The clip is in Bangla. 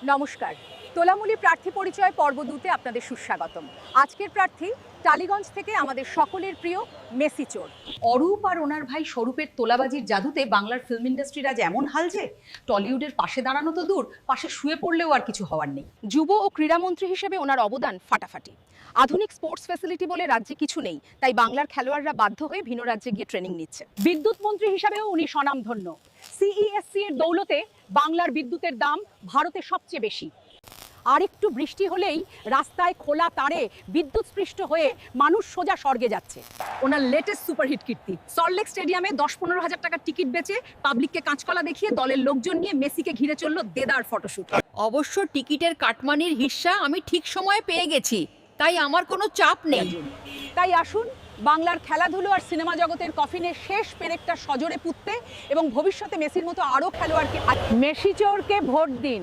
নমস্কার। তোলামুলি প্রার্থী পরিচয় পর্ব 2-তে আপনাদের সুস্বাগতম। আজকের প্রার্থী টালিগঞ্জ থেকে আমাদের সকলের প্রিয় মেসি চোর। অরূপ আর ওনার ভাই স্বরূপের তোলাবাজির জাদুতে বাংলার ফিল্ম ইন্ডাস্ট্রির আজ এমন হাল যে টলিউডের পাশে দাঁড়ানো তো দূর, পাশে শুয়ে পড়লেও আর কিছু হওয়ার নেই। যুব ও ক্রীড়ামন্ত্রী হিসেবে ওনার অবদান ফাটাফাটি। আধুনিক স্পোর্টস ফ্যাসিলিটি বলে রাজ্যে কিছু নেই, তাই বাংলার খেলোয়াড়রা বাধ্য হয়ে ভিন্ন রাজ্যে গিয়ে ট্রেনিং নিচ্ছে। বিদ্যুৎ মন্ত্রী হিসাবেও উনি স্বনামধন্য। সিইএসসি এর দৌলতে বাংলার বিদ্যুতের দাম ভারতে সবচেয়ে বেশি। আর একটু বৃষ্টি হলেই রাস্তায় খোলা তারে বিদ্যুৎ স্পৃষ্ট হয়ে মানুষ সোজা স্বর্গে যাচ্ছে। ওনার লেটেস্ট সুপারহিট কীর্তি, সল্টলেক স্টেডিয়ামে 10-15 হাজার টাকার টিকিট বেচে পাবলিককে কাঁচকলা দেখিয়ে দলের লোকজন নিয়ে মেসিকে ঘিরে চলল দেদার ফটোশুট। অবশ্য টিকিটের কাটমানির হিস্সা আমি ঠিক সময়ে পেয়ে গেছি, তাই আমার কোনো চাপ নেই। তাই আসুন বাংলার খেলাধুলো আর সিনেমা জগতের কফিনের শেষ পেরেকটা সজোরে পুঁততে এবং ভবিষ্যতে মেসির মতো আরও খেলোয়াড়কে মেসি চোরকে ভোট দিন।